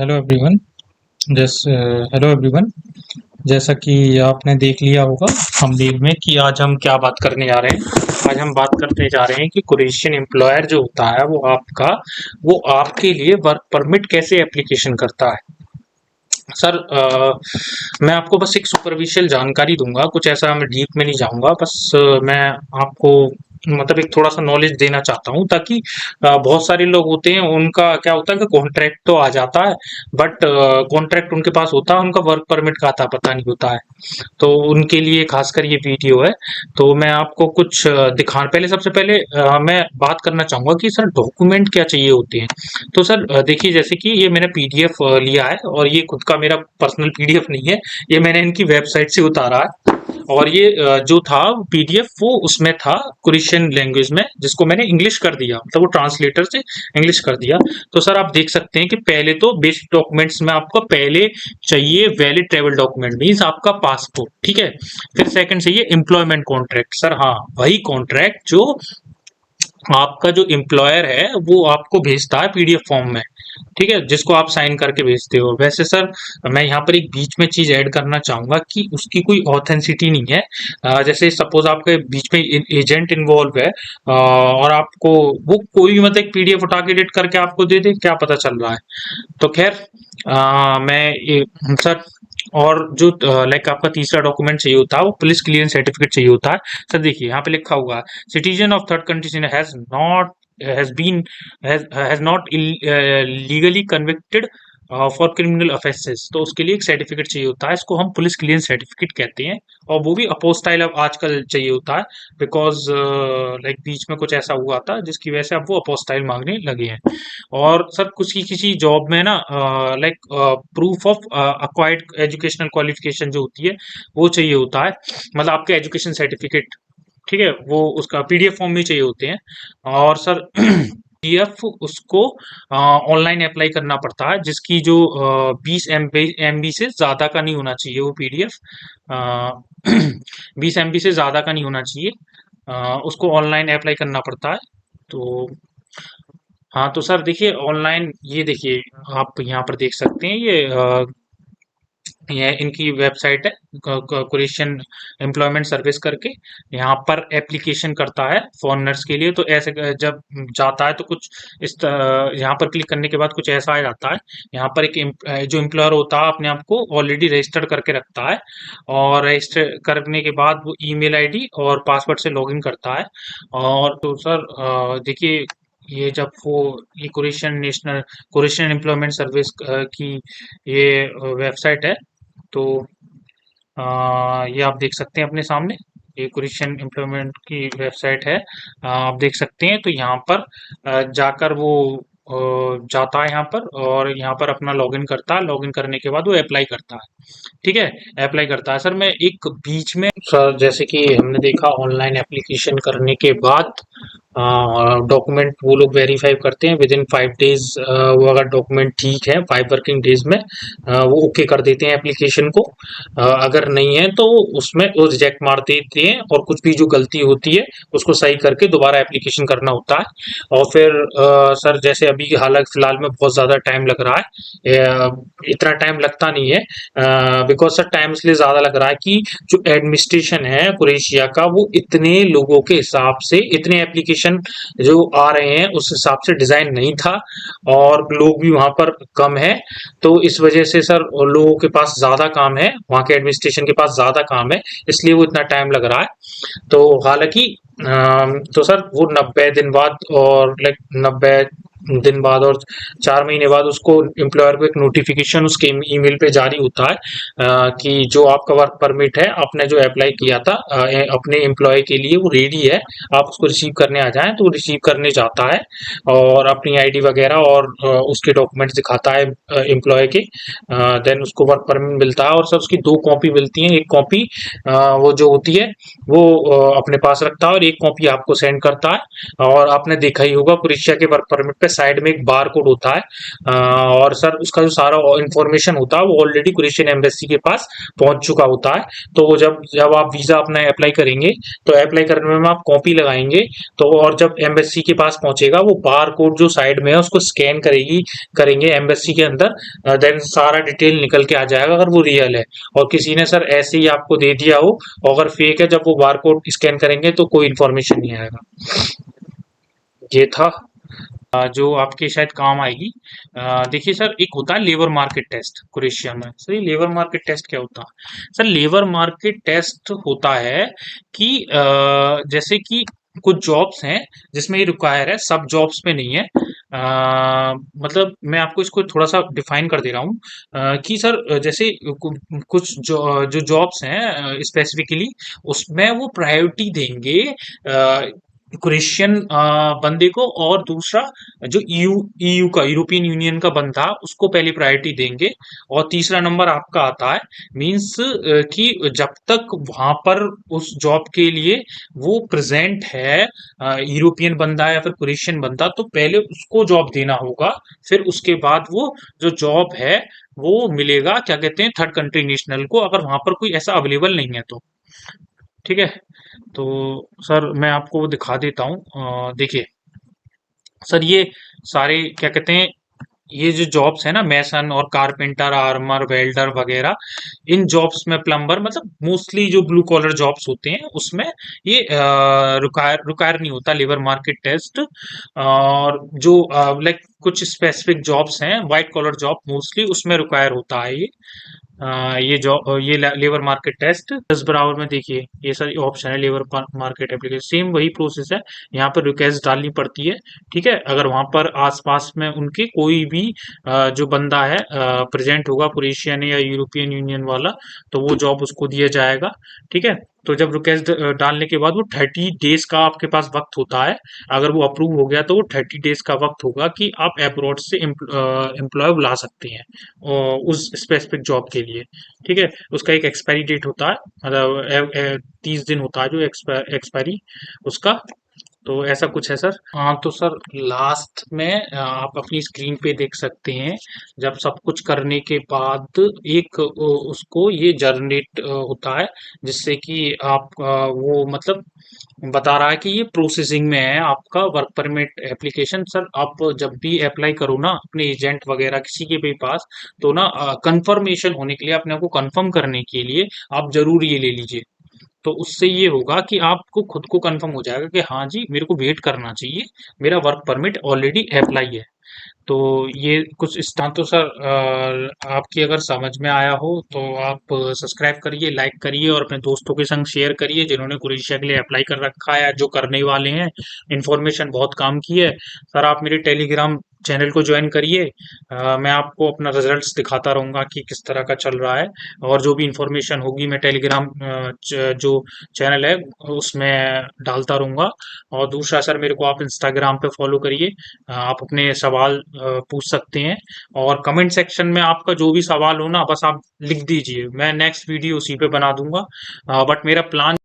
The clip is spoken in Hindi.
Hello everyone. Hello everyone. जैसा कि आपने देख लिया होगा थंबनेल में कि आज हम क्या बात करने जा रहे हैं। आज हम बात करते जा रहे हैं कि कुरेशियन एम्प्लॉयर जो होता है वो आपके लिए वर्क परमिट कैसे एप्लीकेशन करता है। सर मैं आपको बस एक सुपरफिशियल जानकारी दूंगा, कुछ ऐसा मैं डीप में नहीं जाऊंगा। बस मैं आपको मतलब एक थोड़ा सा नॉलेज देना चाहता हूँ, ताकि बहुत सारे लोग होते हैं, उनका क्या होता है कि कॉन्ट्रैक्ट तो आ जाता है, बट कॉन्ट्रैक्ट उनके पास होता है, उनका वर्क परमिट का आता पता नहीं होता है। तो उनके लिए खासकर ये वीडियो है। तो मैं आपको कुछ दिखा पहले सबसे पहले मैं बात करना चाहूंगा कि सर डॉक्यूमेंट क्या चाहिए होते हैं। तो सर देखिए, जैसे कि ये मैंने पीडीएफ लिया है, और ये खुद का मेरा पर्सनल पीडीएफ नहीं है, ये मैंने इनकी वेबसाइट से उतारा है। और ये जो था पीडीएफ, वो उसमें था कुरेशियन लैंग्वेज में, जिसको मैंने इंग्लिश कर दिया, मतलब वो ट्रांसलेटर से इंग्लिश कर दिया। तो सर आप देख सकते हैं कि पहले तो बेसिक डॉक्यूमेंट्स में आपको पहले चाहिए वैलिड ट्रेवल डॉक्यूमेंट, मीन्स आपका पासपोर्ट, ठीक है। फिर सेकंड चाहिए एम्प्लॉयमेंट कॉन्ट्रैक्ट। सर हाँ, वही कॉन्ट्रैक्ट जो आपका जो एम्प्लॉयर है वो आपको भेजता है पीडीएफ फॉर्म में, ठीक है, जिसको आप साइन करके भेजते हो। वैसे सर मैं यहाँ पर एक बीच में चीज ऐड करना चाहूंगा कि उसकी कोई ऑथेंसिटी नहीं है। जैसे सपोज आपके बीच में एजेंट इन्वॉल्व है, और आपको वो कोई भी मतलब एक पीडीएफ उठा के एडिट करके आपको दे दे, क्या पता चल रहा है। तो खैर सर, और जो लाइक आपका तीसरा डॉक्यूमेंट चाहिए होता है वो पुलिस क्लियरेंस सर्टिफिकेट चाहिए होता है। सर देखिए यहाँ पे लिखा हुआ है, citizen of third country has been has not legally convicted for criminal offences. तो उसके लिए एक सर्टिफिकेट चाहिए होता है, इसको हम पुलिस क्लियरेंस सर्टिफिकेट कहते हैं। और वो भी अपोस्टाइल अब आजकल चाहिए होता है, बिकॉज लाइक बीच में कुछ ऐसा हुआ था जिसकी वजह से अब वो अपोस्टाइल मांगने लगे हैं। और सर कुछ की किसी जॉब में ना like proof of acquired educational qualification जो होती है वो चाहिए होता है, मतलब आपके एजुकेशन सर्टिफिकेट, ठीक है, वो उसका पीडीएफ फॉर्म में चाहिए होते हैं। और सर पीडीएफ उसको ऑनलाइन अप्लाई करना पड़ता है, जिसकी जो 20 MB से ज़्यादा का नहीं होना चाहिए वो पीडीएफ। 20 MB से ज़्यादा का नहीं होना चाहिए। उसको ऑनलाइन अप्लाई करना पड़ता है। तो हाँ, तो सर देखिए ऑनलाइन, ये देखिए आप यहाँ पर देख सकते हैं, ये इनकी वेबसाइट है, कुरेशियन एम्प्लॉयमेंट सर्विस करके। यहाँ पर एप्लीकेशन करता है फॉरेनर्स के लिए, तो ऐसे जब जाता है तो कुछ यहाँ पर क्लिक करने के बाद कुछ ऐसा आ जाता है। यहाँ पर एक जो एम्प्लॉयर होता है अपने आप को ऑलरेडी रजिस्टर्ड करके रखता है, और रजिस्टर करने के बाद वो ईमेल आईडी और पासवर्ड से लॉगिन करता है। और तो सर देखिए, ये जब वो ये कुरेशियन एम्प्लॉयमेंट सर्विस की ये वेबसाइट है। तो ये आप देख सकते हैं अपने सामने, ये कुरेशियन एम्प्लॉयमेंट की वेबसाइट है। आप देख सकते हैं, तो यहाँ पर जाकर वो जाता है यहाँ पर, और यहाँ पर अपना लॉगिन करता है। लॉगिन करने के बाद वो अप्लाई करता है, ठीक है, अप्लाई करता है। सर मैं एक बीच में, सर जैसे कि हमने देखा ऑनलाइन एप्लीकेशन करने के बाद डॉक्यूमेंट वो लोग वेरीफाई करते हैं विद इन 5 डेज। वो अगर डॉक्यूमेंट ठीक है 5 वर्किंग डेज में वो ओके कर देते हैं एप्लीकेशन को। अगर नहीं है तो उसमें वो रिजेक्ट मार देते हैं, और कुछ भी जो गलती होती है उसको सही करके दोबारा एप्लीकेशन करना होता है। और फिर सर जैसे अभी हालांकि फिलहाल में बहुत ज़्यादा टाइम लग रहा है, इतना टाइम लगता नहीं है, बिकॉज सर टाइम इसलिए ज़्यादा लग रहा है कि जो एडमिनिस्ट्रेशन है कुरेशिया का, वो इतने लोगों के हिसाब से, इतने एप्लीकेशन जो आ रहे हैं उस हिसाब से डिज़ाइन नहीं था, और लोग भी वहाँ पर कम है। तो इस वजह से सर लोगों के पास ज़्यादा काम है, वहाँ के एडमिनिस्ट्रेशन के पास ज़्यादा काम है, इसलिए वो इतना टाइम लग रहा है। तो हालांकि तो सर वो 90 दिन बाद, और लाइक 90 दिन बाद और 4 महीने बाद उसको एम्प्लॉयर को एक नोटिफिकेशन उसके ईमेल पे जारी होता है कि जो आपका वर्क परमिट है, आपने जो अप्लाई किया था अपने एम्प्लॉय के लिए, वो रेडी है, आप उसको रिसीव करने आ जाएं। तो रिसीव करने जाता है, और अपनी आईडी वगैरह और उसके डॉक्यूमेंट्स दिखाता है एम्प्लॉय के। देन उसको वर्क परमिट मिलता है, और सर उसकी 2 कॉपी मिलती हैं। एक कॉपी वो जो होती है वो अपने पास रखता है, और एक कॉपी आपको सेंड करता है। और आपने देखा ही होगा कुरेशिया के वर्क परमिट पे साइड में एक बार कोड होता है, और सर उसका जो सारा इंफॉर्मेशन होता है वो ऑलरेडी क्रोएशियन एम्बेसी के पास पहुंच चुका होता है। तो वो जब जब आप वीजा अपना अप्लाई करेंगे, तो अप्लाई करने में आप कॉपी लगाएंगे, तो और जब एम्बेसी के पास पहुंचेगा वो बार कोड जो साइड में है उसको स्कैन करेंगे एम्बेसी के अंदर, देन सारा डिटेल निकल के आ जाएगा अगर वो रियल है। और किसी ने सर ऐसे ही आपको दे दिया हो, अगर फेक है, जब वो बार कोड स्कैन करेंगे तो कोई इन्फॉर्मेशन नहीं आएगा। ये था जो आपके शायद काम आएगी। देखिए सर, एक होता है लेबर मार्केट टेस्ट क्रोएशिया में। सर ये लेबर मार्केट टेस्ट क्या होता है? सर लेबर मार्केट टेस्ट होता है कि जैसे कि कुछ जॉब्स हैं जिसमें ये रिक्वायर है, सब जॉब्स में नहीं है। मतलब मैं आपको इसको थोड़ा सा डिफाइन कर दे रहा हूँ, कि सर जैसे कुछ जो जॉब्स हैं स्पेसिफिकली उसमें वो प्रायोरिटी देंगे क्रोएशियन बंदे को, और दूसरा जो ईयू का यूरोपियन यूनियन का बंदा उसको पहले प्रायोरिटी देंगे। और तीसरा नंबर आपका आता है, मींस कि जब तक वहां पर उस जॉब के लिए वो प्रेजेंट है, यूरोपियन बंदा या फिर क्रोएशियन बंदा, तो पहले उसको जॉब देना होगा। फिर उसके बाद वो जो जॉब है वो मिलेगा, क्या कहते हैं, थर्ड कंट्री नेशनल को, अगर वहां पर कोई ऐसा अवेलेबल नहीं है तो। ठीक है। तो सर मैं आपको वो दिखा देता हूँ, देखिए सर, ये सारे क्या कहते हैं, ये जो जॉब्स है ना, मैसन और कारपेंटर, आर्मर, वेल्डर वगैरह, इन जॉब्स में प्लम्बर, मतलब मोस्टली जो ब्लू कॉलर जॉब्स होते हैं उसमें ये रिक्वायर नहीं होता लेबर मार्केट टेस्ट। और जो लाइक कुछ स्पेसिफिक जॉब्स हैं, व्हाइट कॉलर जॉब मोस्टली, उसमें रिक्वायर होता है ये जॉब, ये लेबर मार्केट टेस्ट। 10 बराबर में देखिए ये सारी ऑप्शन है, लेबर मार्केट एप्लीकेशन, सेम वही प्रोसेस है। यहाँ पर रिक्वेस्ट डालनी पड़ती है। ठीक है, अगर वहां पर आसपास में उनके कोई भी जो बंदा है प्रेजेंट होगा, क्रोएशियन या यूरोपियन यूनियन वाला, तो वो जॉब उसको दिया जाएगा। ठीक है। तो जब रिक्वेस्ट डालने के बाद वो 30 डेज का आपके पास वक्त होता है। अगर वो अप्रूव हो गया तो वो 30 डेज का वक्त होगा कि आप अब्रॉड से एम्प्लॉय बुला सकते हैं उस स्पेसिफिक जॉब के लिए। ठीक है। उसका एक एक्सपायरी डेट होता है, मतलब 30 दिन होता है जो एक्सपायरी उसका। तो ऐसा कुछ है सर। हाँ तो सर, लास्ट में आप अपनी स्क्रीन पे देख सकते हैं, जब सब कुछ करने के बाद एक उसको ये जनरेट होता है, जिससे कि आप वो मतलब बता रहा है कि ये प्रोसेसिंग में है आपका वर्क परमिट एप्लीकेशन। सर आप जब भी अप्लाई करो ना अपने एजेंट वगैरह किसी के भी पास, तो ना कंफर्मेशन होने के लिए, अपने आप को कंफर्म करने के लिए आप जरूर ये ले लीजिए। तो उससे ये होगा कि आपको खुद को कंफर्म हो जाएगा कि हाँ जी, मेरे को वेट करना चाहिए, मेरा वर्क परमिट ऑलरेडी अप्लाई है। तो ये कुछ स्थान तो सर, आपकी अगर समझ में आया हो तो आप सब्सक्राइब करिए, लाइक करिए और अपने दोस्तों के संग शेयर करिए जिन्होंने क्रोएशिया के लिए अप्लाई कर रखा है या जो करने वाले हैं। इन्फॉर्मेशन बहुत काम की है। सर आप मेरे टेलीग्राम चैनल को ज्वाइन करिए, मैं आपको अपना रिजल्ट्स दिखाता रहूंगा कि किस तरह का चल रहा है। और जो भी इंफॉर्मेशन होगी मैं टेलीग्राम जो चैनल है उसमें डालता रहूंगा। और दूसरा सर, मेरे को आप इंस्टाग्राम पे फॉलो करिए, आप अपने सवाल पूछ सकते हैं। और कमेंट सेक्शन में आपका जो भी सवाल हो ना, बस आप लिख दीजिए, मैं नेक्स्ट वीडियो उसी पे बना दूंगा। बट मेरा प्लान